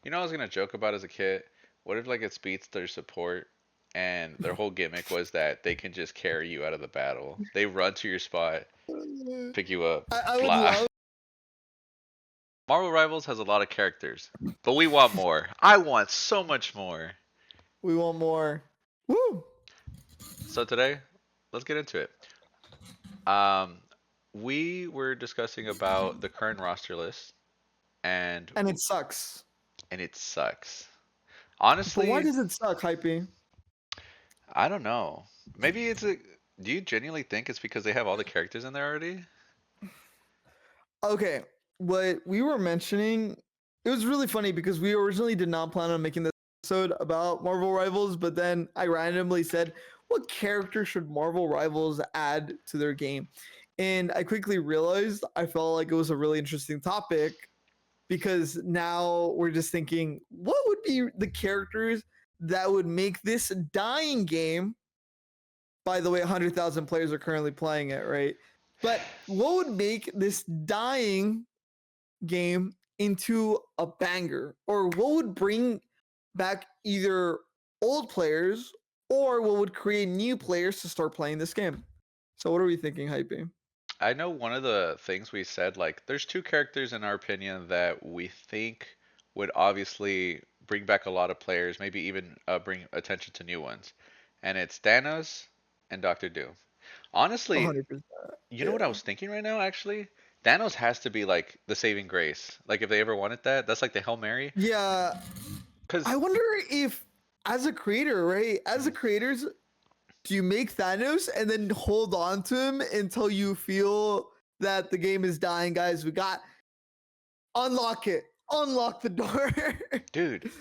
You know, I was gonna joke about as a kid. What if like it speeds their support, and their whole gimmick was that they can just carry you out of the battle. They run to your spot, pick you up, I would fly. love. Marvel Rivals has a lot of characters, but we want more. I want so much more. We want more. Woo! So today, let's get into it. Um, we were discussing about the current roster list, and And it sucks. and it sucks. But why Honestly, does it suck, Hypey? I don't know. Maybe it's a. Do you genuinely think it's because they have all the characters in there already? Okay, what we were mentioning, it was really funny because we originally did not plan on making this episode about Marvel Rivals, but then I randomly said, what character should Marvel Rivals add to their game? And I quickly realized I felt like it was a really interesting topic because now we're just thinking, what would be the characters that would make this dying game? By the way, 100,000 players are currently playing it, right? But what would make this dying game into a banger? Or what would bring back either old players or what would create new players to start playing this game? So, what are we thinking, Hypey? I know one of the things we said, like, there's two characters in our opinion that we think would obviously bring back a lot of players, maybe even bring attention to new ones. And it's Thanos and Doctor Doom. Honestly, 100%. you know what I Yeah. was thinking right now, actually? Thanos has to be like the saving grace. Like, if they ever wanted that, that's like the Hail Mary. Yeah. I Because, wonder if, as a creator, right? As a creators, do you make Thanos and then hold on to him until you feel that the game is dying, guys? We got unlock it, unlock the door. dude,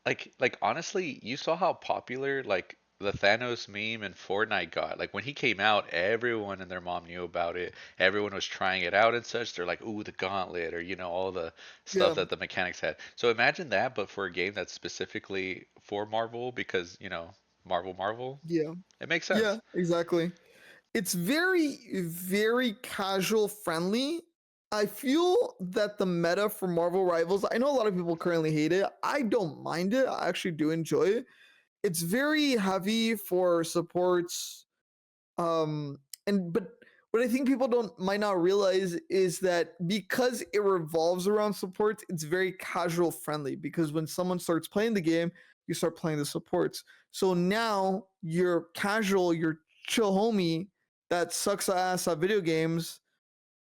like honestly, you saw how popular like the Thanos meme in Fortnite got. Like when he came out, everyone and their mom knew about it. Everyone was trying it out and such. They're like, "Ooh, the gauntlet," or all the stuff Yeah, that the mechanics had. So imagine that, but for a game that's specifically for Marvel, because Marvel. yeah, It makes yeah, sense. exactly. It's very, very casual friendly. I feel that the meta for Marvel Rivals, I know a lot of people currently hate it. I don't mind it. I actually do enjoy it. It's very heavy for supports. And but what I think people don't might not realize is that because it revolves around supports, it's very casual friendly because when someone starts playing the game, you start playing the supports. So now your casual, your chill homie that sucks ass at video games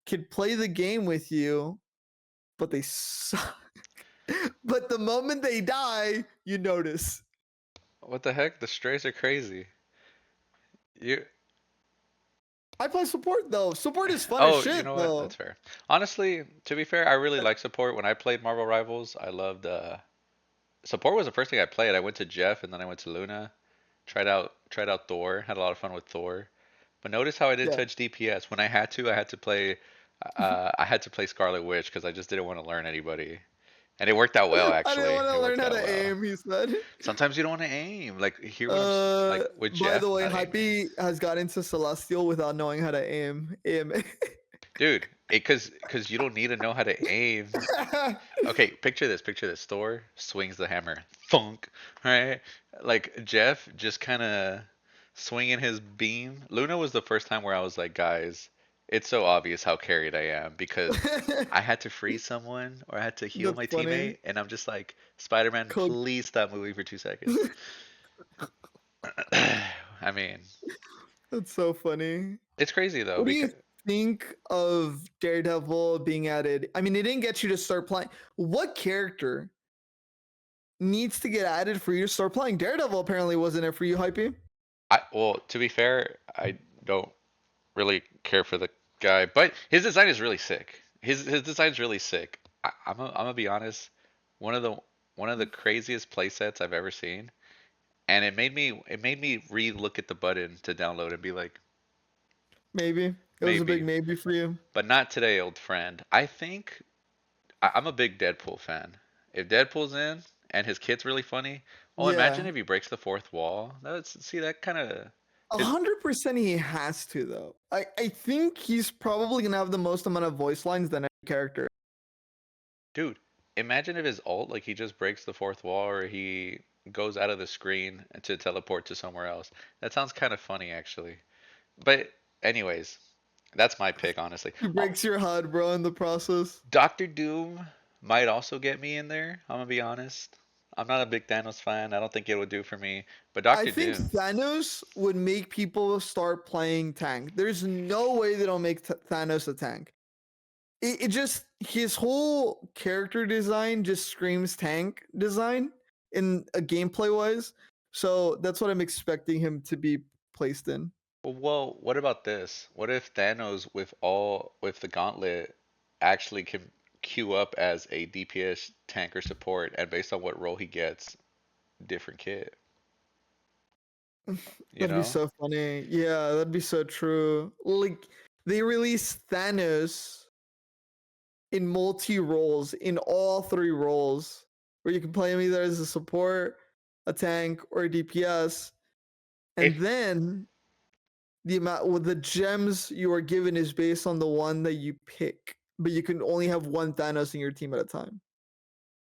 could play the game with you, but they suck. But the moment they die, you notice. What the heck? The strays are crazy. You I play support though. Support is fun as Oh, you shit know what? That's though. fair. Honestly, to be fair, I really like support. When I played Marvel Rivals, I loved support was the first thing I played. I went to Jeff and then I went to Luna. Tried out Thor. Had a lot of fun with Thor. But notice how I didn't Yeah. touch DPS. When I had to play Scarlet Witch because I just didn't want to learn anybody. And it worked out well I didn't actually. want to It learn worked how out to well. aim, he said. Sometimes you don't want to aim. Like hear what like with By the Jeff, way, not aiming. Hype has got into Celestial without knowing how to aim. Aim. Dude, because you don't need to know how to aim. Okay, picture this. Picture this. Thor swings the hammer. Thunk. Right? Like Jeff just kind of swinging his beam. Luna was the first time where I was like, guys, it's so obvious how carried I am because I had to freeze someone or I had to heal That's my funny. teammate, and I'm just like, Spider-Man, Cook. please stop moving for 2 seconds. I mean, That's so funny. it's crazy though What do because you think of Daredevil being added? I mean, it didn't get you to start playing. What character needs to get added for you to start playing? Daredevil apparently wasn't it for you, Hypey? well, to be fair, I don't really care for the guy, but his design is really sick. His design's really sick. I'm gonna be honest. One of the one of the craziest play sets I've ever seen, and it made me re-look at the button to download and be like, Maybe. It was a big maybe, maybe for you. but not today, old friend. I think I'm a big Deadpool fan. If Deadpool's in and his kid's really funny, oh, imagine Yeah. if he breaks the fourth wall. That's see that kind of A his 100% he has to though. I think he's probably gonna have the most amount of voice lines than any character. dude. imagine if his ult, like he just breaks the fourth wall or he goes out of the screen to teleport to somewhere else. That sounds kind of funny actually. But anyways, that's my pick honestly. He Oh, breaks your HUD, bro, in the process. Doctor Doom might also get me in there. I'm gonna be honest. I'm not a big Thanos fan. I don't think it would do for me. But I Doctor think Doom, Thanos would make people start playing tank. There's no way they don't make Thanos a tank. It just his whole character design just screams tank design in a gameplay wise. So that's what I'm expecting him to be placed in. well, what about this? What if Thanos with the gauntlet actually can queue up as a DPS tank or support, and based on what role he gets, different kit, you That'd be know? so funny. Yeah, that'd be so true. Like they released Thanos in multi roles, in all three roles, where you can play him either as a support, a tank, or a DPS. And If then the amount with the gems you are given is based on the one that you pick, but you can only have one Thanos in your team at a time.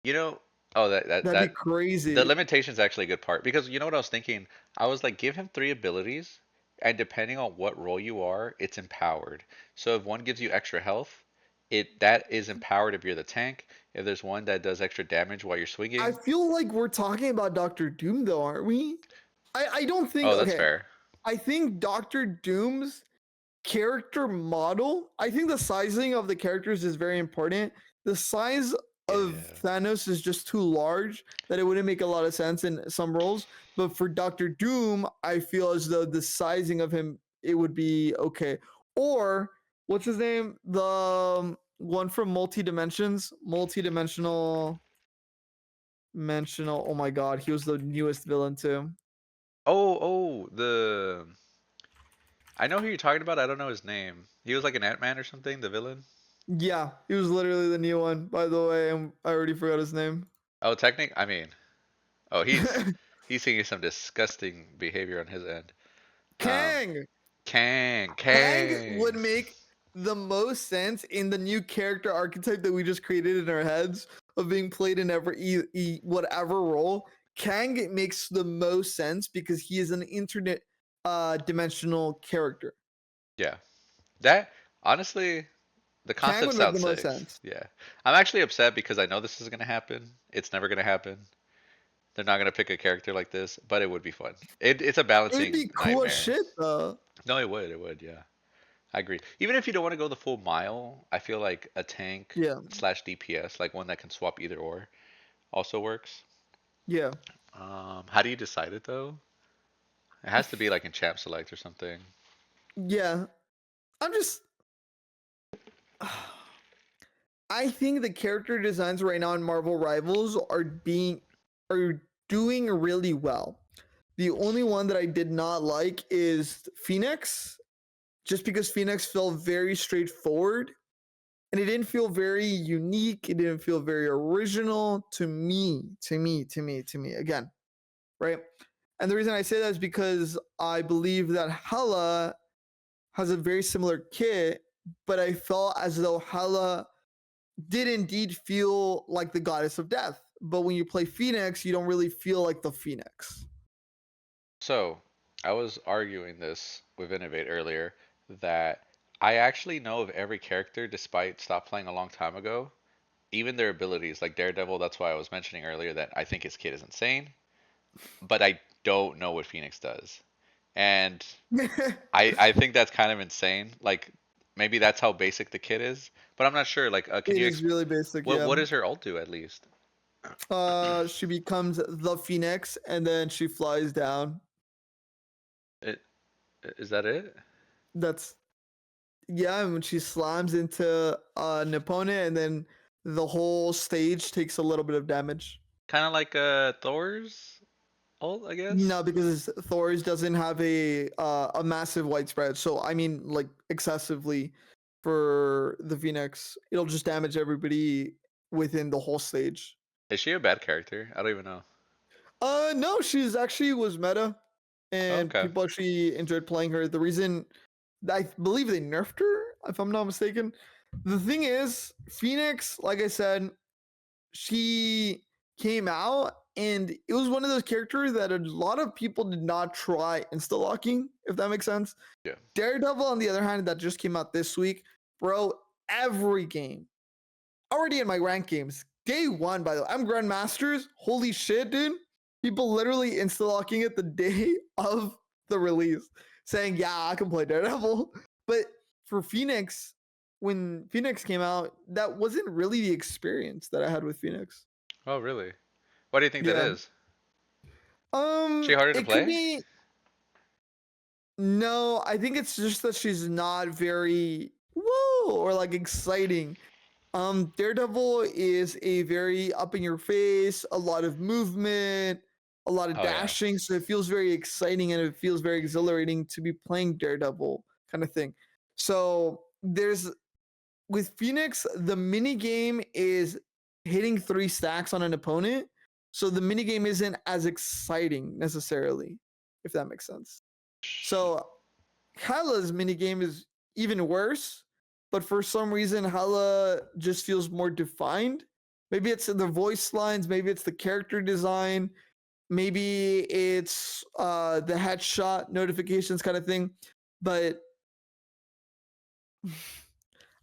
you know, oh That'd be that the crazy. limitation is actually a good part because you know what I was thinking? I was like, give him three abilities, and depending on what role you are, it's empowered. So if one gives you extra health, it that is empowered if you're the tank. If there's one that does extra damage while you're I swinging, feel like we're talking about Doctor Doom, though, aren't we? I don't think. oh, that's Okay, fair. I think Doctor Doom's character model, I think the sizing of the characters is very important. The size of Yeah. Thanos is just too large that it wouldn't make a lot of sense in some roles. But for Doctor Doom, I feel as though the sizing of him it would be okay. Or what's his name? The one from multi-dimensional, Oh my god, he was the newest villain too. The I know who you're talking about. I don't know his name. He was like an Ant-Man or something, the villain. Yeah, he was literally the new one. By the way, I already forgot his name. Oh, I mean, oh, he's seeing some disgusting behavior on his end. Um, Kang. Kang would Kang. make the most sense in the new character archetype that we just created in our heads of being played in whatever role. Kang makes the most sense because he is an internet dimensional character. Yeah, that honestly, the Kang concept would make the sounds most sick. sense. Yeah, I'm actually upset because I know this is gonna happen. It's never gonna happen. They're not gonna pick a character like this, but it would be fun. It's a It would balancing be cool as nightmare. shit though. No, it would. It would. Yeah. I agree. Even if you don't want to go the full mile, I feel like a tank Yeah, slash DPS, like one that can swap either or, also works. yeah, How do you decide it though? It has to be like in champ select or something. yeah. I'm just I think the character designs right now in Marvel Rivals are doing really well. The only one that I did not like is Phoenix, just because Phoenix felt very straightforward and it didn't feel very unique. It didn't feel very original to me, to me. Again, right? And the reason I say that is because I believe that Hela has a very similar kit, but I felt as though Hela did indeed feel like the goddess of death. But when you play Phoenix, you don't really feel like the Phoenix. So, I was arguing this with Innovate earlier that I actually know of every character despite stop playing a long time ago, even their abilities, like Daredevil, that's why I was mentioning earlier that I think his kit is insane, but I don't know what Phoenix does. And It I think that's kind of insane. Like maybe that's how basic the kit is, but I'm not sure. Like, can you is really basic, what yeah. does her ult do at least? She becomes the Phoenix and then she flies down. It, is that it? That's yeah, and when she slams into an opponent and then the whole stage takes a little bit of damage. Kind of like Thor's ult, I No, guess. because Thor's doesn't have a massive widespread. So I mean like excessively for the Phoenix. It'll just damage everybody within the whole stage. Is she a bad character? I don't even know. No, she's actually was meta, Oh, and okay. people actually enjoyed playing her. The reason I believe they nerfed her, if I'm not mistaken. The thing is, Phoenix, like I said, she came out and it was one of those characters that a lot of people did not try insta locking, if that makes sense. Yeah. Daredevil, on the other hand, that just came out this week, bro. Every game already in my rank games. Day one, by the way. I'm Grandmasters. Holy shit, dude. People literally insta locking it the day of the release, saying, yeah, I can play Daredevil. But for Phoenix, when Phoenix came out, that wasn't really the experience that I had with Phoenix. Oh, really? Why do you think that Yeah. is? She harder to It could play? be no, I think it's just that she's not very woo or like exciting. Daredevil is a very up in your face, a lot of movement, a lot of Oh yeah. dashing, so it feels very exciting and it feels very exhilarating to be playing Daredevil kind of thing. So there's with Phoenix, the mini game is hitting 3 stacks on an opponent. So the mini game isn't as exciting necessarily, if that makes sense. So Hela's minigame is even worse, but for some reason Hela just feels more defined. Maybe it's the voice lines, maybe it's the character design, maybe it's the headshot notifications kind of thing. But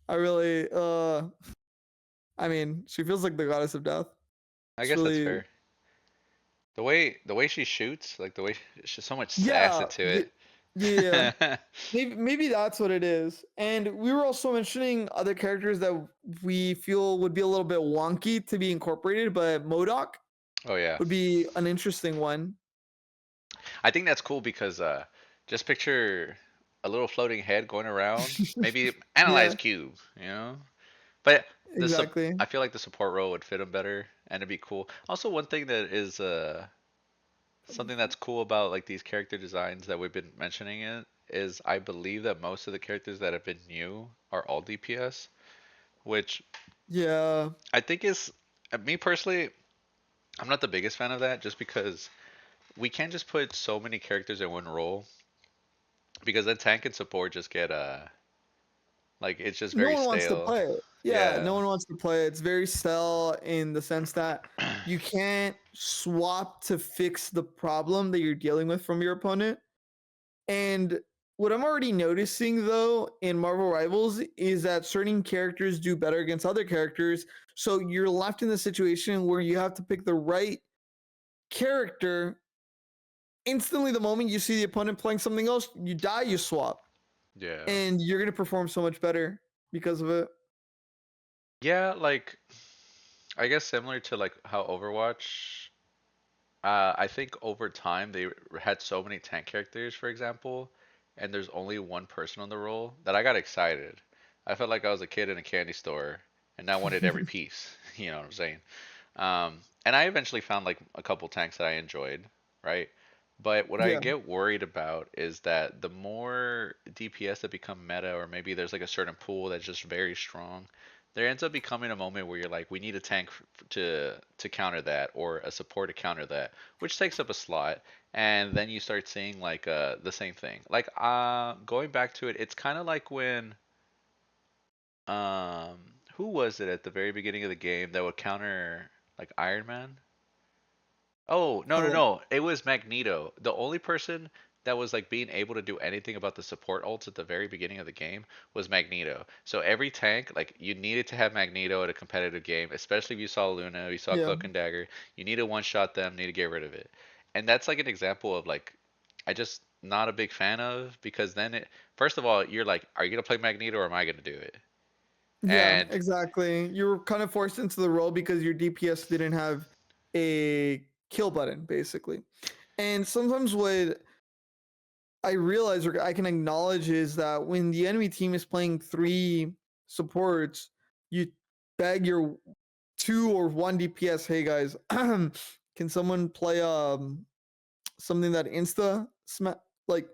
I really I mean, she feels like the goddess of death. I It's guess that's really fair. The way she shoots, like the way she's so much sass yeah, into yeah. it. Maybe that's what it is. And we were also mentioning other characters that we feel would be a little bit wonky to be incorporated, but modok Oh yeah. would be an interesting one. I think that's cool because just picture a little floating head going around. Maybe analyze Yeah, cube, you know? But exactly. I feel like the support role would fit him better and it'd be cool. Also, one thing that is something that's cool about like these character designs that we've been mentioning it is I believe that most of the characters that have been new are all DPS, which Yeah. I think is me personally, I'm not the biggest fan of that just because we can't just put so many characters in one role because then tank and support just get like it's just No very one wants to stale. play it. Yeah, Yeah. no one wants to play it. It's very stale in the sense that you can't swap to fix the problem that you're dealing with from your opponent. And what I'm already noticing though in Marvel Rivals is that certain characters do better against other characters. So you're left in the situation where you have to pick the right character. Instantly, the moment you see the opponent playing something else, you die, you swap, Yeah. and you're going to perform so much better because of it. Yeah, like I guess similar to like how Overwatch I think over time they had so many tank characters, for example, and there's only one person on the role that I got excited. I felt like I was a kid in a candy store and I wanted every piece. You know what I'm saying? And I eventually found like a couple tanks that I enjoyed, right? But what I Yeah. get worried about is that the more DPS that become meta, or maybe there's like a certain pool that's just very strong, there ends up becoming a moment where you're like, we need a tank to counter that, or a support to counter that, which takes up a slot, and then you start seeing like the same thing. Like going back to it, it's kind of like when um who was it at the very beginning of the game that would counter like Iron Man? Oh, no, no, Oh, no. It was Magneto. The only person that was like being able to do anything about the support ults at the very beginning of the game was Magneto. So every tank, like you needed to have Magneto at a competitive game, especially if you saw Luna, you saw yeah. Cloak and Dagger, you need to one shot them, need to get rid of it. And that's like an example of like I just not a big fan of because then it first of all, you're like, are you gonna play Magneto or am I gonna do it? Yeah, And exactly. You were kind of forced into the role because your DPS didn't have a kill button, basically. And sometimes what I realize or I can acknowledge is that when the enemy team is playing 3 supports, you beg your 2 or 1 DPS, hey guys, can someone play something that like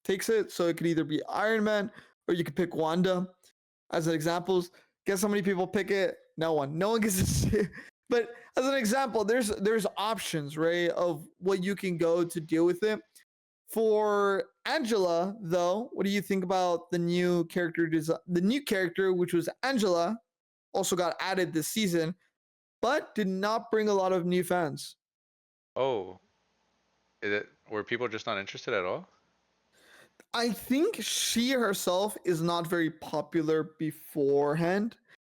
takes it? So it could either be Iron Man or you could pick Wanda as an examples. Guess how many people pick it? No one. No one gets to see it. But as an example, there's options, right, of what you can go to deal with it. For Angela, though, what do you think about the new character design? The new character, which was Angela, also got added this season. but did not bring a lot of new fans. Oh, were people just not interested at all? I think she herself is not very popular beforehand.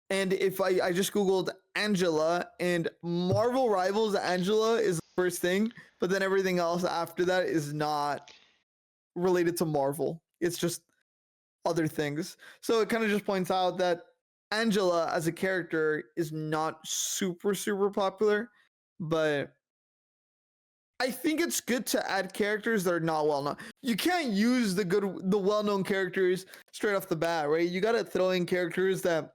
And if I just Googled Angela and Marvel Rivals Angela is the first thing, but then everything else after that is not related to Marvel. It's just other things. So it kind of just points out that Angela as a character is not super popular, but I think it's good to add characters that are not well known. You can't use the well known characters straight off the bat, right? You gotta throw in characters that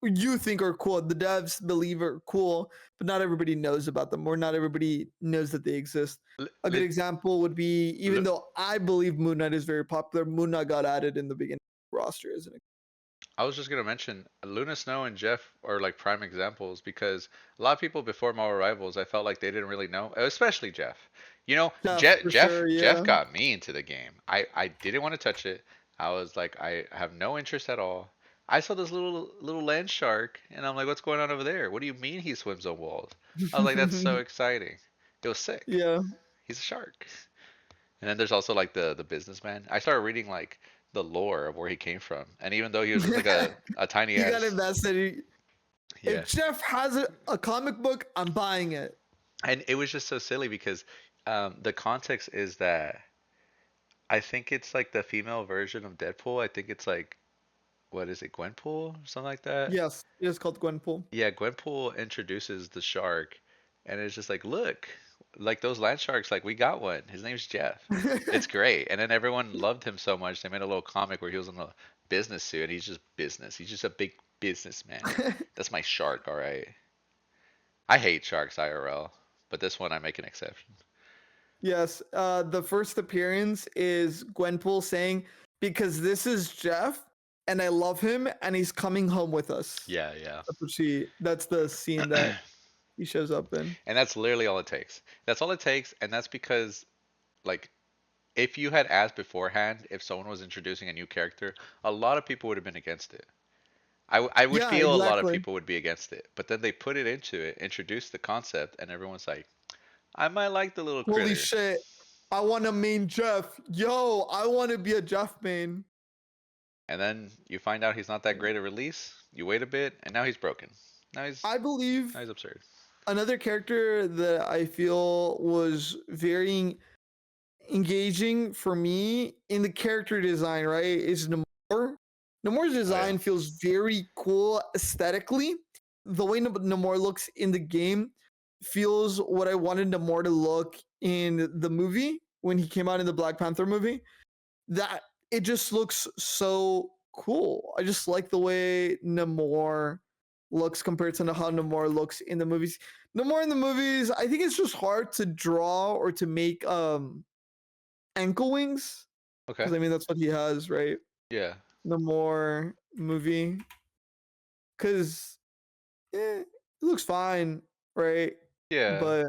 you think are cool. The devs believe are cool, but not everybody knows about them, or not everybody knows that they exist. L- A good li- example would be, even l- though I believe Moon Knight is very popular, Moon Knight got added in the beginning roster as an I was just gonna mention Luna Snow and Jeff are like prime examples because a lot of people before Marvel Rivals, I felt like they didn't really know, especially Jeff. You know, Jeff for sure. Jeff Yeah. got me into the game. I didn't want to touch it. I was like, I have no interest at all. I saw this little land shark, and I'm like, what's going on over there? What do you mean he swims on walls? I was like, that's so exciting. It was sick. Yeah. He's a shark. And then there's also like the businessman. I started reading like the lore of where he came from, and even though he was just like a tiny You got ass, invested. yeah. If Jeff has a comic book, I'm buying it. And it was just so silly because the context is that I think it's like the female version of Deadpool. I think it's like what is it, Gwenpool, something like that. Yes, it is called Gwenpool. Yeah, Gwenpool introduces the shark, and it's just like, look, like those land sharks, like we got one. His name's Jeff. It's great. And then everyone loved him so much, they made a little comic where he was in a business suit, and he's just business. He's just a big businessman. That's my shark, all right. I hate sharks IRL, but this one I make an exception. Yes, the first appearance is Gwenpool saying, "Because this is Jeff, and I love him, and he's coming home with us." Yeah, yeah. That's what she. That's the scene that he shows up in. And that's literally all it takes. That's all it takes, and that's because like if you had asked beforehand if someone was introducing a new character, a lot of people would have been against it. I would Yeah, feel a lot of exactly. people would be against it, but then they put it into it, introduced the concept, and everyone's like, I might like the little Holy critter. shit! I want to main Jeff. Yo, I want to be a Jeff main. And then you find out he's not that great a release. You wait a bit, and now he's broken. Now he's I now believe he's absurd. another character that I feel was very engaging for me in the character design, right, is Namor. Namor's Oh yeah. design feels very cool aesthetically. The way Namor looks in the game feels what I wanted Namor to look in the movie when he came out in the Black Panther movie. That it just looks so cool. I just like the way Namor looks compared to how Namor looks in the movies. Namor in the movies, I think it's just hard to draw or to make ankle wings, Okay. because I mean that's what he has, right? Yeah. Namor movie, because it looks fine, right? Yeah. But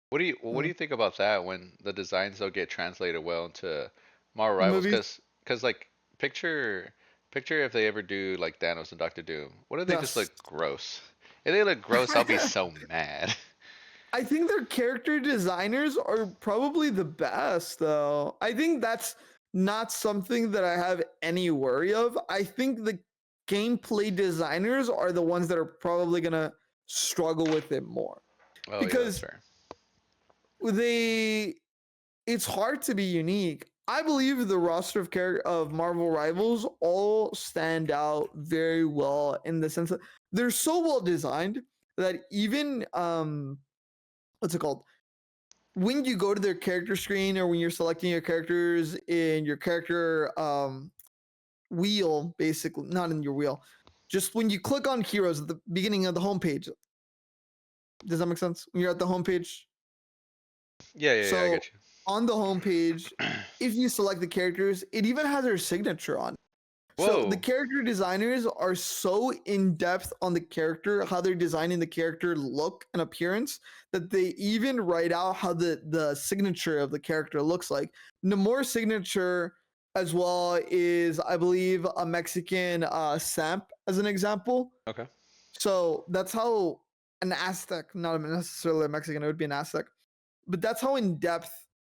What do you think about that when the designs don't get translated well into Marvel Rivals? movies, Cause like picture if they ever do like Thanos and Doctor Doom. What if they just yes. look gross? If they look gross, I'll be so mad. I think their character designers are probably the best, though. I think that's not something that I have any worry of. I think the gameplay designers are the ones that are probably gonna struggle with it more, Oh yeah, that's because fair. they it's hard to be unique. I believe the roster of Marvel Rivals all stand out very well in the sense that they're so well designed that even what's it called, when you go to their character screen, or when you're selecting your characters in your character wheel, basically not in your wheel, just when you click on heroes at the beginning of the homepage. Does that make sense? When you're at the homepage, Yeah, yeah, yeah, I so get on the homepage, you. if you select the characters, it even has their signature on. So the Whoa. character designers are so in depth on the character, how they're designing the character look and appearance, that they even write out how the signature of the character looks like. Namor's signature as well is, I believe, a Mexican Samp as an example. Okay. So that's how an Aztec, not necessarily a Mexican, it would be an Aztec, but that's how in depth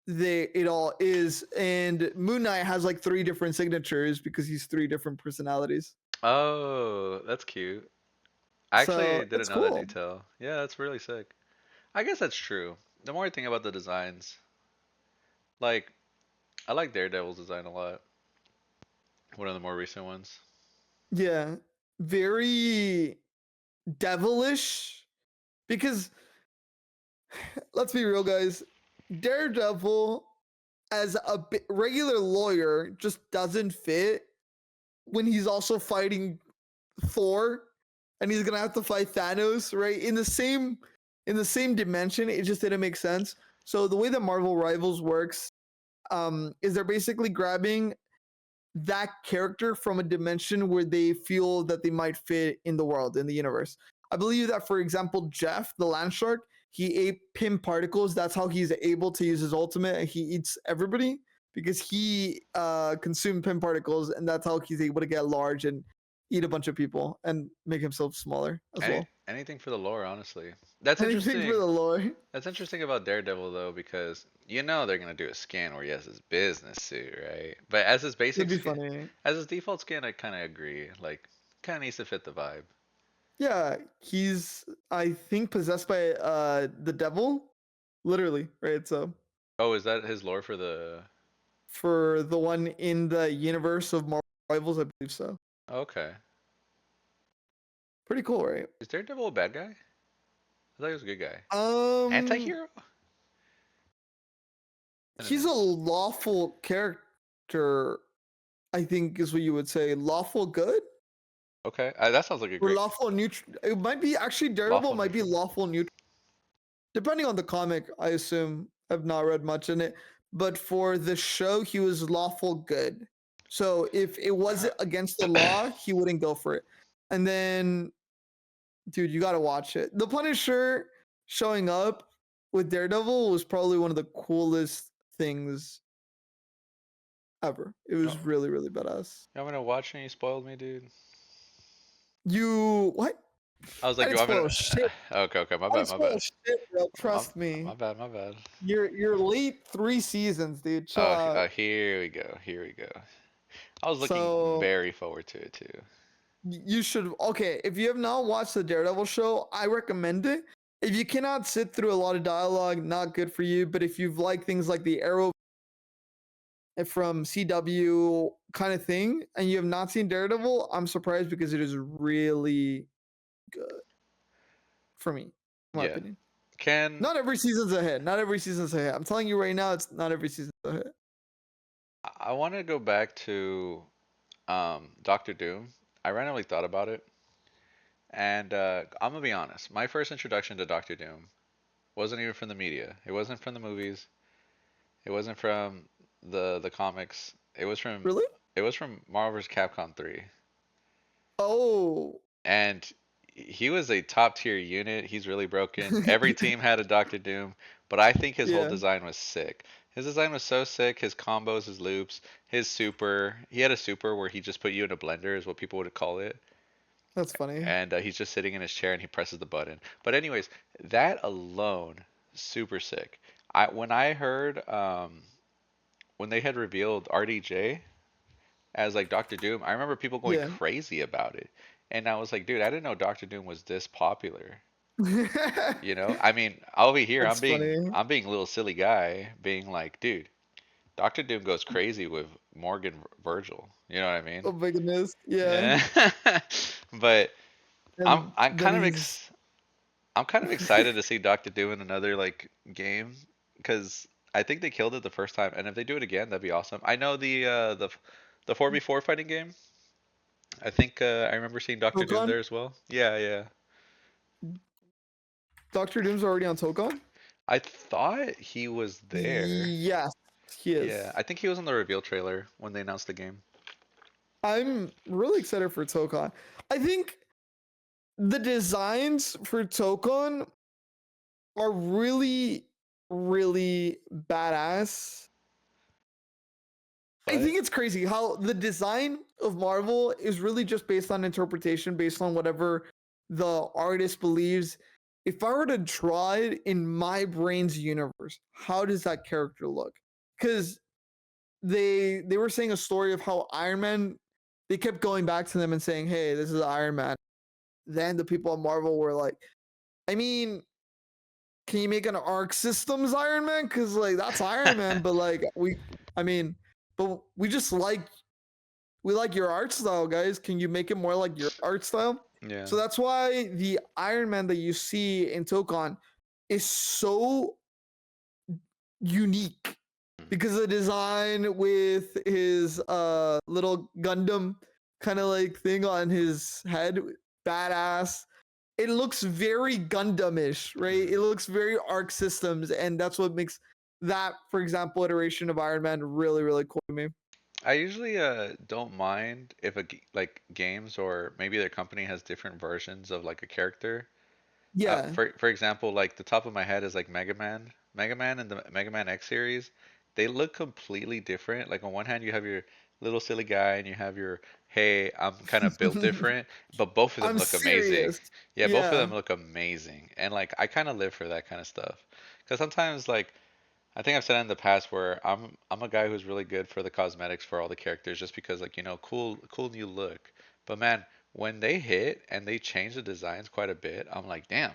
it all is. And Moon Knight has like three different signatures because he's three different personalities. Oh, that's cute. I So actually didn't it's know that cool. detail. Yeah, that's really sick. I guess that's true. The more I think about the designs, like I like Daredevil's design a lot. One of the more recent ones. Yeah, very devilish. Because let's be real, guys. Daredevil as a regular lawyer just doesn't fit when he's also fighting Thor and he's gonna have to fight Thanos, right? In the same dimension, it just didn't make sense. So the way that Marvel Rivals works is they're basically grabbing that character from a dimension where they feel that they might fit in the world, in the universe. I believe that, for example, Jeff, the land shark, he ate Pym particles. That's how he's able to use his ultimate, and he eats everybody because he consumed Pym particles, and that's how he's able to get large and eat a bunch of people and make himself smaller as well. Anything for the lore, honestly. That's Anything for interesting. the lore. That's interesting about Daredevil though, because you know they're gonna do a skin where he has his business suit, right? But as his basic It'd be skin, funny. as his default skin, I kind of agree. Like, kind of needs to fit the vibe. Yeah, he's I think possessed by the devil, literally, right? So Oh, is that his lore for the? for the one in the universe of Marvel Rivals, I believe so. Okay. Pretty cool, right? Is Daredevil a bad guy? I thought he was a good guy. Um, Anti-hero? he's a Synonyms. lawful character, I think is what you would say. Lawful good Okay, that sounds like a or great lawful neutral. It might be actually Daredevil lawful might be neutral. lawful neutral, depending on the comic. I assume I've not read much in it, but for the show, he was lawful good. So if it wasn't against the law, he wouldn't go for it. And then dude, you gotta watch it. The Punisher showing up with Daredevil was probably one of the coolest things ever. It was Oh, really, really badass. you want me to watch and you spoiled me, dude? You what? I was I like, you didn't want me spoil to? shit. Okay, okay, my I didn't bad, my spoil bad. shit, bro. My, Trust me. my bad, my bad. You're late 3 seasons, dude. Chill Oh, out. here we go, here we go. I was looking So very forward to it too. you should okay. If you have not watched the Daredevil show, I recommend it. If you cannot sit through a lot of dialogue, not good for you. But if you've liked things like the Arrow from CW kind of thing, and you have not seen Daredevil, I'm surprised because it is really good for me, in my Yeah. opinion. Can Not every season's a hit. Not every season's a hit. I'm telling you right now, it's not every season's a hit. I want to go back to Doctor Doom. I randomly thought about it, and I'm gonna be honest. My first introduction to Doctor Doom wasn't even from the media. It wasn't from the movies. It wasn't from the comics. Really? It was from Marvel vs. Capcom 3. Oh, And he was a top tier unit. He's really broken. Every team had a Doctor Doom, but I think his whole yeah, design was sick. His design was so sick. His combos, his loops, his super. He had a super where he just put you in a blender, is what people would call it. that's funny. And he's just sitting in his chair and he presses the button. But anyways, that alone, super sick. When I heard when they had revealed RDJ as like Doctor Doom, I remember people going Yeah. crazy about it. And I was like, dude, I didn't know Doctor Doom was this popular. You know? I mean, over here That's funny. I'm being a little silly guy, being like, dude, Doctor Doom goes crazy with Morgan Virgil. You know what I mean? Oh my goodness. Yeah. Yeah. But And I'm then kind of he's I'm kind of excited to see Doctor Doom in another like game because I think they killed it the first time, and if they do it again, that'd be awesome. I know the 4v4 fighting game. I think I remember seeing Doctor Doom Tokon. there as well. Yeah, yeah. Doctor Doom's already on Tokon. I thought he was there. Yes, he Yeah, is. I think he was on the reveal trailer when they announced the game. I'm really excited for Tokon. I think the designs for Tokon are really, really badass. I But think it's crazy how the design of Marvel is really just based on interpretation, based on whatever the artist believes, if I were to draw it in my brain's universe, how does that character look? Because they were saying a story of how Iron Man, they kept going back to them and saying, "Hey, this is Iron Man." Then the people at Marvel were like, "I mean, can you make an Arc Systems Iron Man? Because like that's Iron Man, but like I mean, but we like your art style, guys. Can you make it more like your art style?" Yeah. So that's why the Iron Man that you see in Tokon is so unique because the design with his little Gundam kind of like thing on his head, badass. It looks very Gundam-ish, right? Mhm. It looks very Arc Systems, and that's what makes that, for example, iteration of Iron Man really, really cool to me. I usually don't mind if like games or maybe their company has different versions of like a character. Yeah. For example, like the top of my head is like Mega Man. Mega Man and the Mega Man X series, they look completely different. Like on one hand you have your little silly guy and you have your hey, I'm kind of built different, but both of them I'm look amazing. serious. Yeah, both of Yeah. them look amazing. And like I kind of live for that kind of stuff. Because sometimes like I think I've said in the past where I'm a guy who's really good for the cosmetics for all the characters just because like cool new look. But man, when they hit and they change the designs quite a bit, I'm like, damn,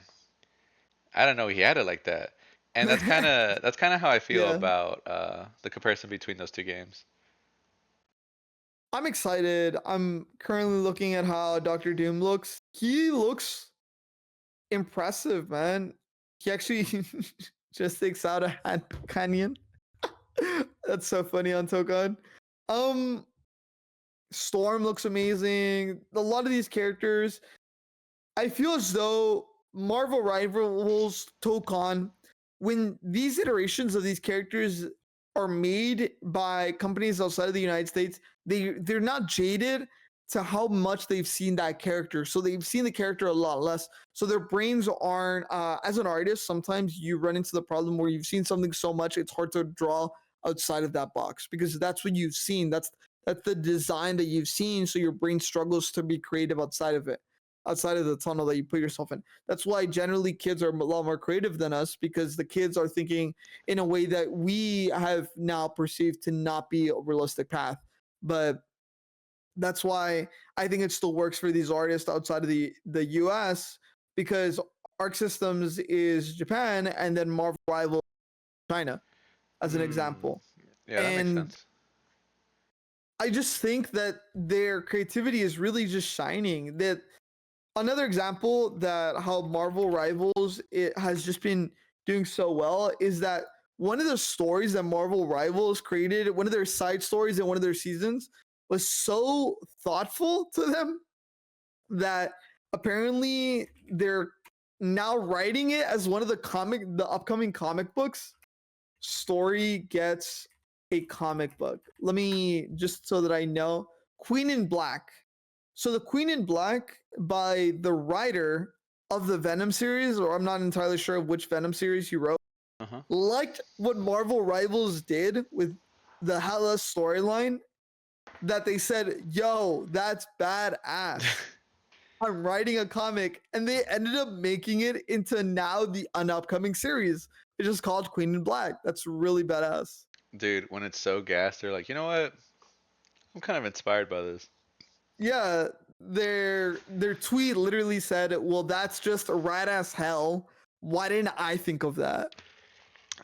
I don't know he had it like that. And that's kind of how I feel Yeah. about the comparison between those two games. I'm excited. I'm currently looking at how Doctor Doom looks. He looks impressive, man. He actually just takes out a hand canyon. That's so funny on Tokan. Um, Storm looks amazing. A lot of these characters, I feel as though Marvel Rivals Tokon, when these iterations of these characters are made by companies outside of the United States, they're not jaded to how much they've seen that character. So they've seen the character a lot less. So their brains aren't as an artist, sometimes you run into the problem where you've seen something so much it's hard to draw outside of that box because that's what you've seen. That's the design that you've seen. So your brain struggles to be creative outside of it, outside of the tunnel that you put yourself in. That's why generally kids are a lot more creative than us because the kids are thinking in a way that we have now perceived to not be a realistic path. But that's why I think it still works for these artists outside of the US because Arc Systems is Japan and then Marvel Rival China as an Mm, example. yeah, that makes And sense. I just think that their creativity is really just shining. That another example that how Marvel Rivals it has just been doing so well is that one of the stories that Marvel Rivals created, one of their side stories in one of their seasons, was so thoughtful to them that apparently they're now writing it as one of the upcoming comic books. Story gets a comic book. Let me just so that I know. Queen in Black. So the Queen in Black by the writer of the Venom series, or I'm not entirely sure which Venom series he wrote, Uh-huh. liked what Marvel Rivals did with the Hela storyline that they said, yo, that's badass. I'm writing a comic, and they ended up making it into now an upcoming series. It's just called Queen in Black. That's really badass. Dude, when it's so gassed, they're like, you know what? I'm kind of inspired by this. Yeah, their tweet literally said, "Well, that's just rad as hell. Why didn't I think of that?"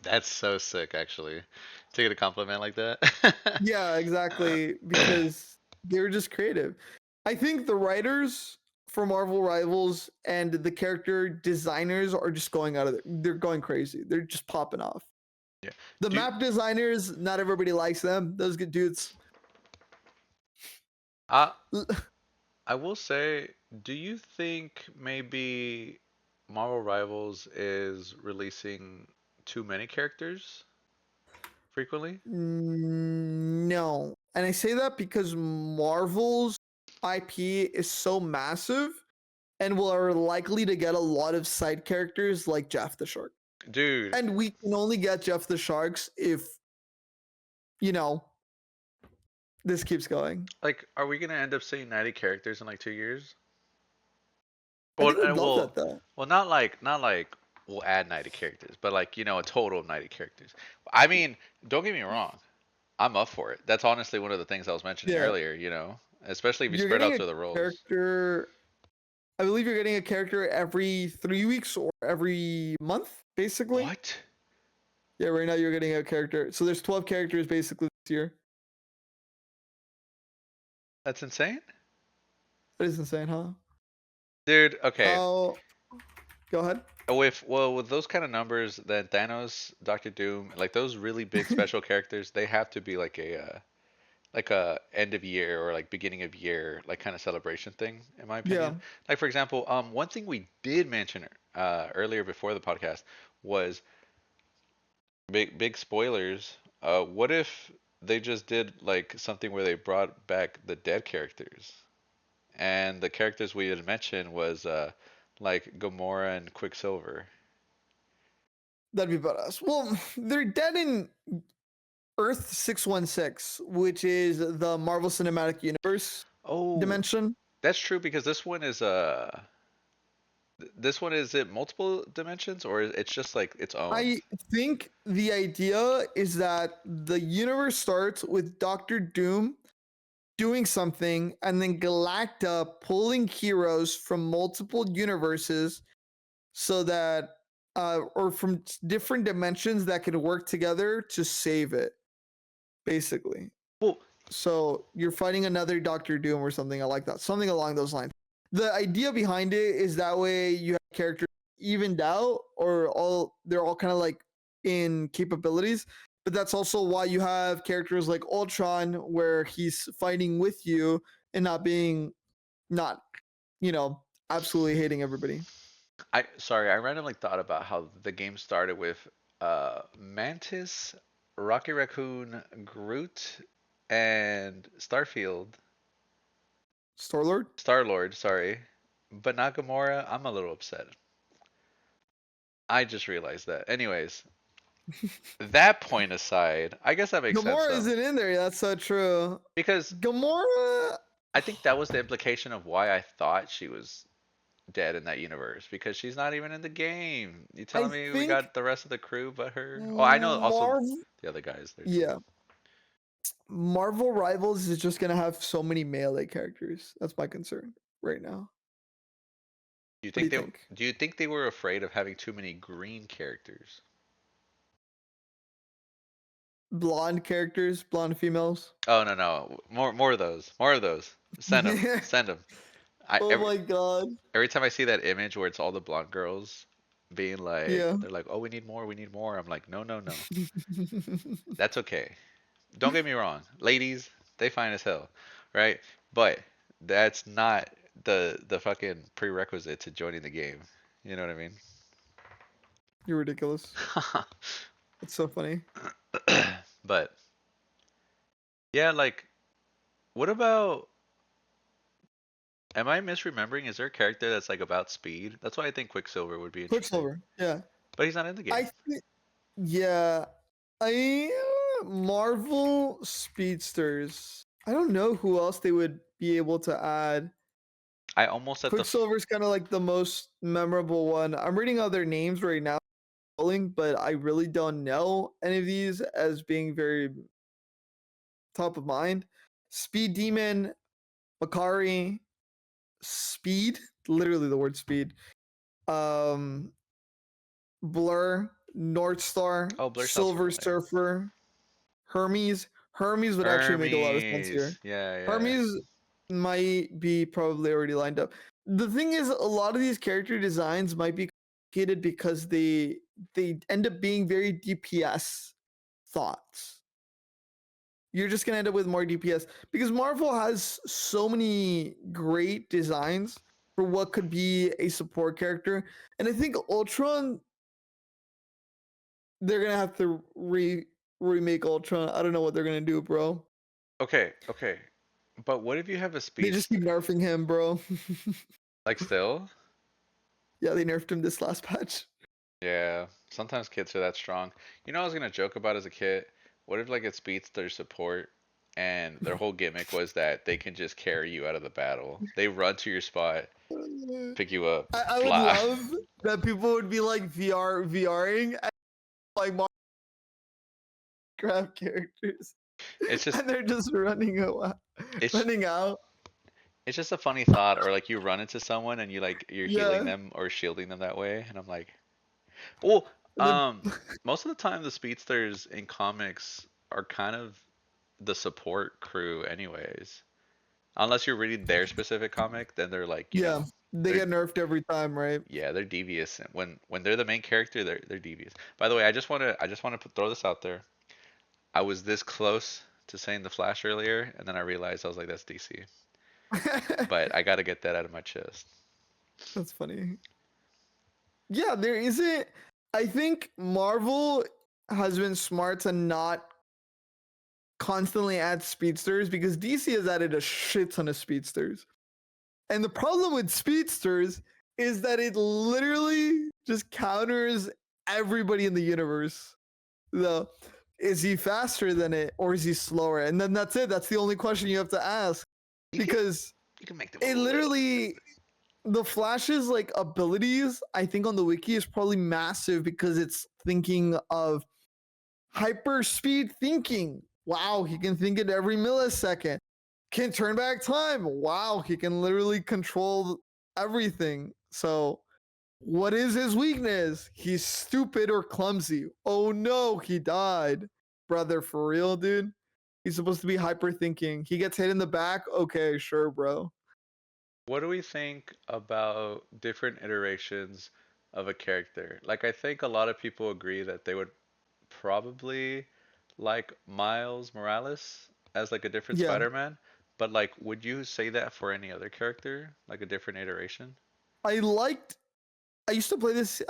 That's so sick, actually. To get a compliment like that. Yeah, exactly. Because they were just creative. I think the writers for Marvel Rivals and the character designers are just going out of there. They're going crazy. They're just popping off. Yeah. The Do map designers, not everybody likes them. Those good dudes. I I will say, do you think maybe Marvel Rivals is releasing too many characters frequently? No. And I say that because Marvel's IP is so massive and will are likely to get a lot of side characters like Jeff the Shark. Dude, And we can only get Jeff the Sharks if, you know, this keeps going. like, are we gonna end up seeing 90 characters in like 2 years? I Well, think we'd love that though. well, not like we'll add 90 characters, but like a total of 90 characters. I mean, don't get me wrong, I'm up for it. That's honestly one of the things I was mentioning Yeah, earlier. Especially if you you're spread getting out a through the roles. character. I believe you're getting a character every 3 weeks or every month, basically. What? Yeah, right now you're getting a character. So there's 12 characters basically this year. That's insane, That is insane, huh? dude. Okay, How? Go ahead. with those kind of numbers, then Thanos, Doctor Doom, like those really big special characters, they have to be like a end of year or like beginning of year like kind of celebration thing, in my Yeah, opinion. Like for example, one thing we did mention earlier before the podcast was big spoilers. What if they just did like something where they brought back the dead characters, and the characters we had mentioned was like Gamora and Quicksilver. that'd be badass. Well, they're dead in Earth 616, which is the Marvel Cinematic Universe Oh, dimension. that's true because this one is it multiple dimensions or it's just like its own? I think the idea is that the universe starts with Doctor Doom doing something and then Galacta pulling heroes from multiple universes so that or from different dimensions that can work together to save it, basically. Well, So you're fighting another Doctor Doom or something. I like that. Something along those lines. The idea behind it is that way you have characters evened out, or all they're all kind of like in capabilities. But that's also why you have characters like Ultron, where he's fighting with you and not being not you know absolutely hating everybody. I randomly thought about how the game started with Mantis, Rocky Raccoon, Groot, and Star Lord. Star-Lord, sorry. But not Gamora. I'm a little upset. I just realized that. Anyways, that point aside, I guess that makes sense Gamora though. isn't in there. That's so true. Because Gamora. I think that was the implication of why I thought she was dead in that universe because she's not even in the game. You I telling me we think got the rest of the crew but her? Oh, I know also Marvel. the other guys there too. Yeah, Marvel Rivals is just gonna have so many melee characters. That's my concern right now. Do you What do think you they think? do you think they were afraid of having too many green characters? Blonde characters, blonde females. Oh no, more of those. More of those. Send them. Send them. I Oh my god. every time I see that image where it's all the blonde girls being like Yeah. they're like, "Oh, we need more." I'm like, "No, no, no. That's okay. Don't get me wrong. Ladies, they fine as hell, right? But that's not the fucking prerequisite to joining the game. You know what I mean?" You're ridiculous. It's so funny. But yeah, like what about am I misremembering? Is there a character that's like about speed? That's why I think Quicksilver would be interesting. Quicksilver. Yeah. But he's not in the game. I think. Yeah. I Marvel speedsters. I don't know who else they would be able to add. I almost at the Quicksilver's kind of like the most memorable one. I'm reading other names right now, but I really don't know any of these as being very top of mind. Speed Demon, Makari, Speed, literally the word speed. Um, Blur, North Star, Oh, Blur sounds Silver familiar. Surfer, Hermes. Hermes would actually make a lot of sense here. Hermes. Yeah, yeah. Hermes might be probably already lined up. The thing is, a lot of these character designs might be complicated because they end up being very DPS thoughts. You're just gonna end up with more DPS because Marvel has so many great designs for what could be a support character, and I think Ultron they're gonna have to remake Ultron. I don't know what they're gonna do, bro. Okay, okay. But what if you have a They just speedster? keep nerfing him, bro. Like still? Yeah, they nerfed him this last patch. Yeah. Sometimes kids are that strong. You know, I was gonna joke about as a kid. What if like it speedster support? and their whole gimmick was that they can just carry you out of the battle. They run to your spot, pick you up, I would fly. love that people would be like VRing like Minecraft characters, It's just and they're just running out, it's running out. it's just a funny thought, or like you run into someone and you're healing Yeah, them or shielding them that way, and I'm like, well, and then most of the time the speedsters in comics are kind of the support crew anyways. Unless you're reading their specific comic, then they're like, yeah, they they're get nerfed every time, right? yeah, they're devious. And when they're the main character, they're devious. By the way, I just want to throw this out there. I was this close to saying the Flash earlier, and then I realized I was like, that's DC. But I got to get that out of my chest. That's funny. Yeah, there isn't. I think Marvel has been smart to not constantly add speedsters because DC has added a shit ton of speedsters. And the problem with speedsters is that it literally just counters everybody in the universe. The is he faster than it or is he slower? And then that's it. That's the only question you have to ask You can because you can make them a it little. literally the Flash's like abilities, I think on the wiki is probably massive because it's thinking of hyper speed thinking. Wow, he can think it every millisecond. Can turn back time. Wow, he can literally control everything. So, what is his weakness? He's stupid or clumsy. Oh no, he died. Brother, for real, dude? He's supposed to be hyper thinking. He gets hit in the back. Okay, sure, bro. What do we think about different iterations of a character? Like, I think a lot of people agree that they would probably like Miles Morales as like a different Yeah, Spider-Man, but like, would you say that for any other character, like a different iteration? I liked I used to play this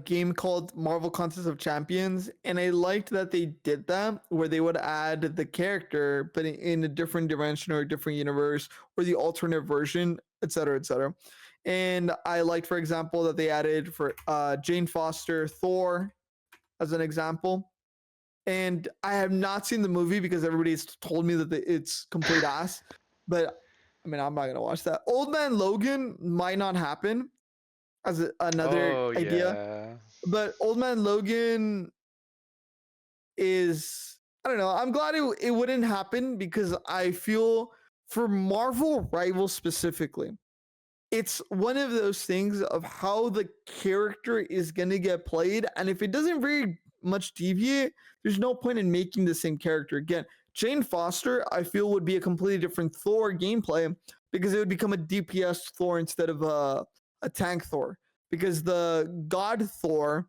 game called Marvel Contest of Champions, and I liked that they did that where they would add the character, but in a different dimension or a different universe or the alternate version, etc., etc. And I liked, for example, that they added for Jane Foster Thor as an example. And I have not seen the movie because everybody's told me that it's complete ass. But I mean, I'm not gonna watch that. Old Man Logan might not happen as another Oh idea, yeah. but Old Man Logan is I don't know. I'm glad it wouldn't happen because I feel for Marvel Rivals specifically, it's one of those things of how the character is going to get played. And if it doesn't very much deviate, there's no point in making the same character again. Jane Foster, I feel, would be a completely different Thor gameplay because it would become a DPS Thor instead of a tank Thor. Because the God Thor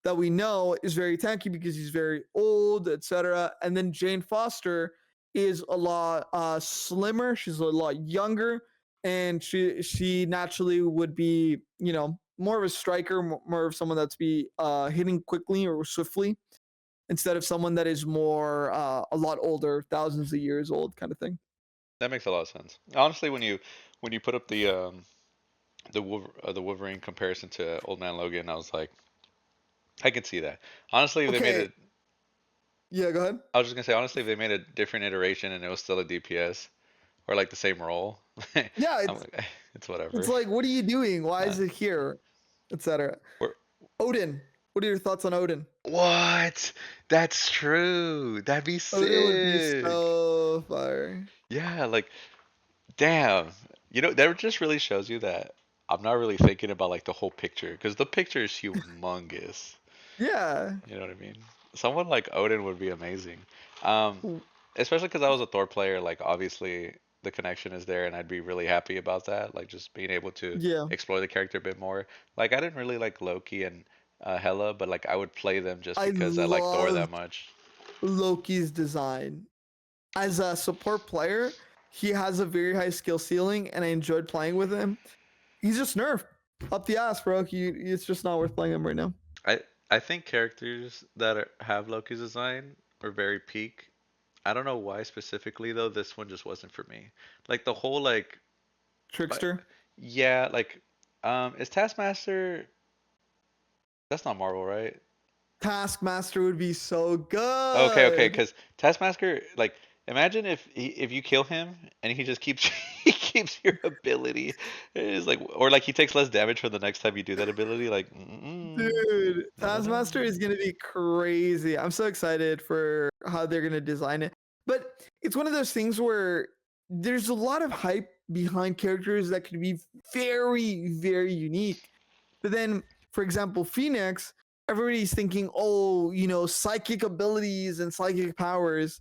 that we know is very tanky because he's very old, etc. And then Jane Foster is a lot slimmer. She's a lot younger, and she naturally would be more of a striker, more of someone that's be hitting quickly or swiftly instead of someone that is more a lot older, thousands of years old, kind of thing. That makes a lot of sense. Honestly, when you put up the Wolverine comparison to Old Man Logan, I was like, I can see that. Honestly, if they made Okay, it, yeah, go ahead. I was just gonna say, honestly, if they made a different iteration and it was still a DPS or like the same role, Yeah, I'm like, it's it's whatever. like, what are you doing? Why Uh, is it here, etc. we're, Odin. What are your thoughts on Odin? what? That's true. That'd be Odin would be sick. so fire. Yeah, like damn. You know, that just really shows you that I'm not really thinking about like the whole picture because the picture is humongous. Yeah. You know what I mean? Someone like Odin would be amazing. Um, Especially because I was a Thor player. Like obviously the connection is there, and I'd be really happy about that. Like just being able to Yeah. explore the character a bit more. Like I didn't really like Loki and Hela, but like I would play them just I because I like Thor that loved much. Loki's design. As a support player, he has a very high skill ceiling, and I enjoyed playing with him. He's just nerfed up the ass, bro. It's just not worth playing him right now. I I think characters that have Loki's design are very peak. I don't know why specifically though. This one just wasn't for me. Like the whole like Trickster. yeah, like is Taskmaster that's not Marvel, right? Taskmaster would be so Okay, okay, good. because Taskmaster, like, Imagine if you kill him and he just keeps he keeps your ability. It's like or like he takes less damage for the next time you do that ability. Like, Dude, no, no, no. Taskmaster is gonna be crazy. I'm so excited for how they're gonna design it. But it's one of those things where there's a lot of hype behind characters that could be very, very unique. But then, for example, Phoenix, everybody's thinking, oh, psychic abilities and psychic powers.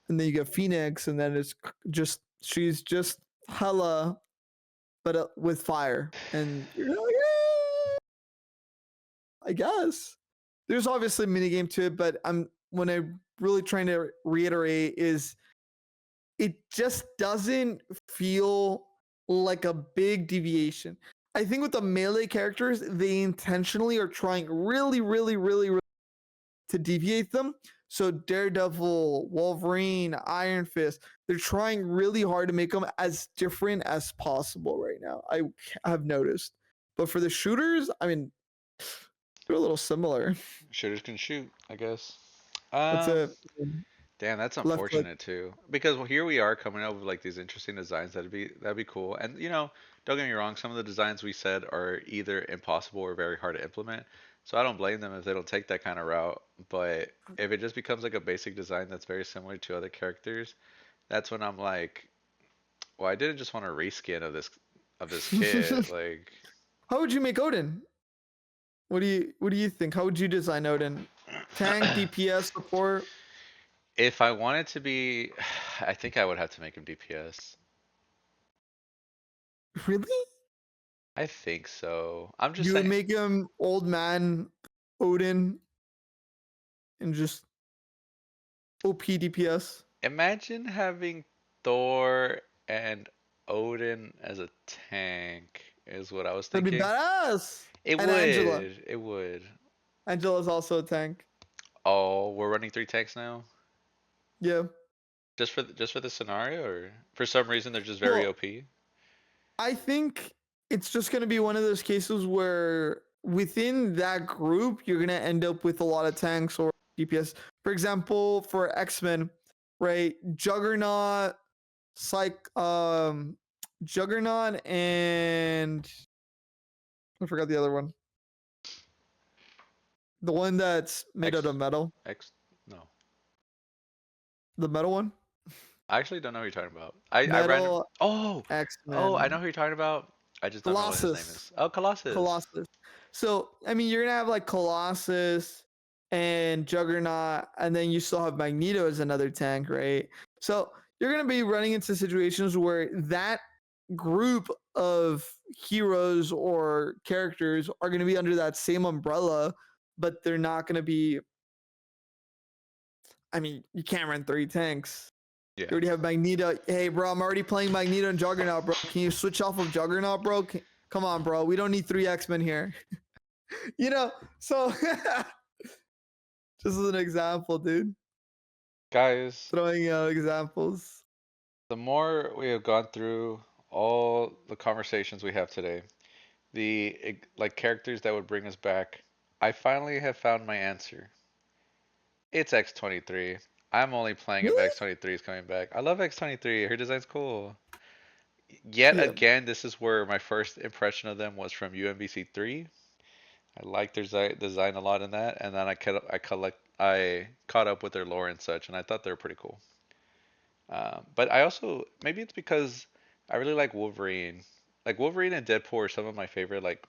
And then you get Phoenix, and then she's just hella, but with fire. And you're like, I guess. There's obviously a minigame to it, but I'm really trying to reiterate is it just doesn't feel like a big deviation. I think with the melee characters, they intentionally are trying really, really, really, really to deviate them. So Daredevil, Wolverine, Iron Fist, they're trying really hard to make them as different as possible right now. I have noticed. But for the shooters, I mean, they're a little similar. Shooters can shoot, I guess. That's Um, it. Damn, that's Left click. unfortunate too. Because well, here we are coming up with like these interesting designs. That'd be cool. And don't get me wrong, some of the designs we said are either impossible or very hard to implement. So I don't blame them if they don't take that kind of route. But if it just becomes like a basic design that's very similar to other characters, that's when I'm like, well, I didn't just want a reskin of this kid. Like, How would you make Odin? What do you think? How would you design Odin? Tank, DPS, support? if I wanted to be, I think I would have to make him DPS. Really? I think so. I'm just You would saying. make him old man Odin and just OP DPS? Imagine having Thor and Odin as a tank, is what I was That'd be thinking. badass. It And Angela. would. It would. Angela's also a tank. Oh, we're running three tanks now? Yeah. Just for the scenario, or for some reason they're just very Well, OP? I think it's just going to be one of those cases where within that group, you're going to end up with a lot of tanks or DPS. For example, for X-Men, right? Psych, Juggernaut, and I forgot the other one. The one that's made out of X metal. X no. The metal one. I actually don't know who you're talking about. I random Metal Oh! Oh, I know X-Men. who you're talking about. I just don't know what his name Colossus. is. Oh, Colossus. Colossus. So I mean, you're gonna have like Colossus and Juggernaut, and then you still have Magneto as another tank, right? So you're gonna be running into situations where that group of heroes or characters are gonna be under that same umbrella, but they're not gonna be. I mean, you can't run three tanks. Yeah. You already have Magneto. Hey, bro, I'm already playing Magneto and Juggernaut, bro. Can you switch off of Juggernaut, bro? Come on, bro. We don't need three X-Men here. So just as an example, dude. Guys, Throwing out examples. the more we have gone through all the conversations we have today, like characters that would bring us back, I finally have found my answer. It's X-23. I'm only playing if Really? X-23 is coming back. I love X-23. Her design's cool. Yet Yeah. again, this is where my first impression of them was from UMBC 3. I liked their design a lot in that, and then I caught up with their lore and such, and I thought they were pretty cool. But I also maybe it's because I really like Wolverine. Like Wolverine and Deadpool are some of my favorite like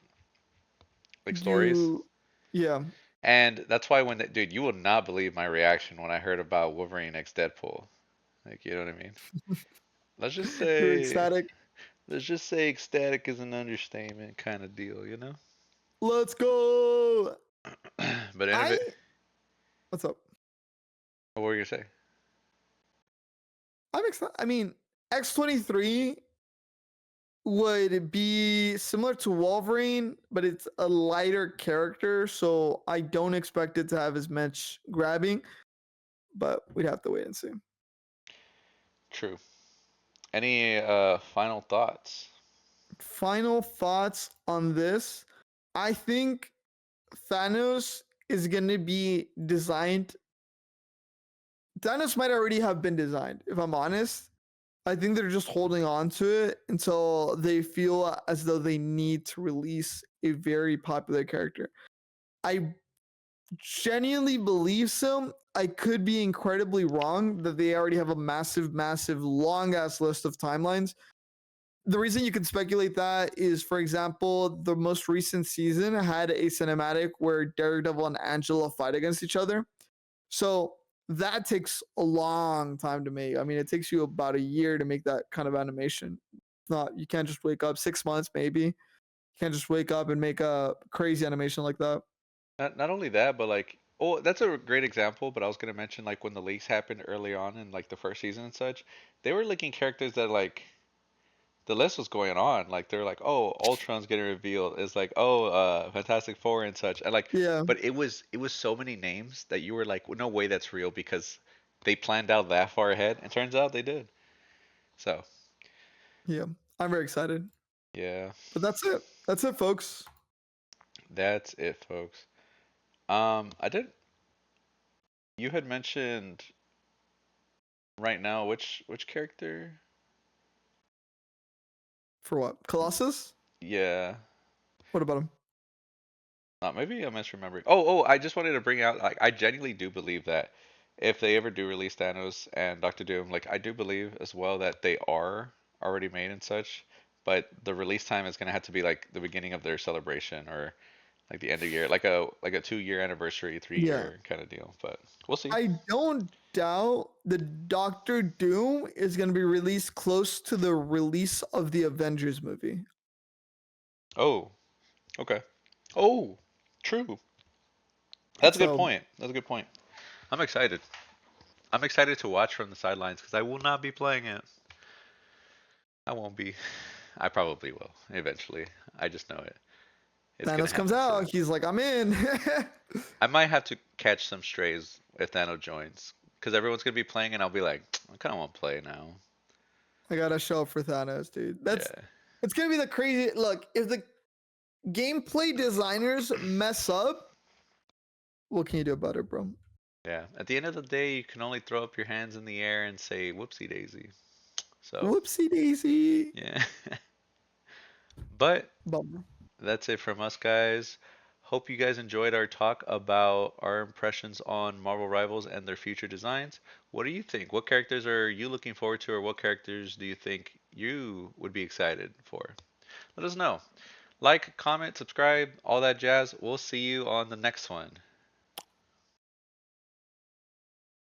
stories. You, yeah. And that's why dude, you will not believe my reaction when I heard about Wolverine x Deadpool. Like, you know what I mean? Let's just You're say, ecstatic. let's just say ecstatic is an understatement kind of deal, you know? Let's go. But I, innovate. what's up? What were you gonna say? I'm excited. I mean, X-23 would be similar to Wolverine, but it's a lighter character, so I don't expect it to have as much grabbing, but we'd have to wait and see. True. Any final thoughts? Final thoughts on this. I think Thanos is going to be designed Thanos might already have been designed. If I'm honest, I think they're just holding on to it until they feel as though they need to release a very popular character. I genuinely believe so. I could be incredibly wrong that they already have a massive, massive, long ass list of timelines. The reason you can speculate that is, for example, the most recent season had a cinematic where Daredevil and Angela fight against each other. So that takes a long time to make. I mean, it takes you about a year to make that kind of animation. Not you can't just wake up 6 months, maybe. You can't just wake up and make a crazy animation like that. Not only that, but like, oh, that's a great example. But I was gonna mention like when the leaks happened early on in like the first season and such, they were leaking characters that like the list was going on. Like they're like, oh, Ultron's getting revealed. It's like, oh, Fantastic Four and such. And like, Yeah, but it was so many names that you were like, no way that's real because they planned out that far ahead. And turns out they did. So yeah. I'm very excited. yeah, But that's it. That's it, folks. that's it, folks. I did. You had mentioned right now which character? For what? Colossus? Yeah. What about him? Maybe I'm misremembering. Oh, I just wanted to bring out, like, I genuinely do believe that if they ever do release Thanos and Doctor Doom, like, I do believe as well that they are already made and such, but the release time is gonna have to be like the beginning of their celebration or like the end of year, like a 2 year anniversary, three Yeah. year kind of deal. But we'll see. I don't doubt the Doctor Doom is going to be released close to the release of the Avengers movie. Oh, okay. Oh, true. That's a good So point. That's a good point. I'm excited. I'm excited to watch from the sidelines because I will not be playing it. I won't be. I probably will eventually. I just know it. It's gonna Thanos comes happen soon. out. He's like, I'm in. I might have to catch some strays if Thanos joins, because everyone's gonna be playing, and I'll be like, I kind of want to play now. I gotta show up for Thanos, dude. That's Yeah, it's gonna be the crazy look. If the gameplay designers mess up, what can you do about it, bro? yeah. At the end of the day, you can only throw up your hands in the air and say, "Whoopsie daisy." So, Whoopsie daisy. yeah. But Bummer. that's it from us, guys. Hope you guys enjoyed our talk about our impressions on Marvel Rivals and their future designs. What do you think? What characters are you looking forward to, or what characters do you think you would be excited for? Let us know. Like, comment, subscribe, all that jazz. We'll see you on the next one.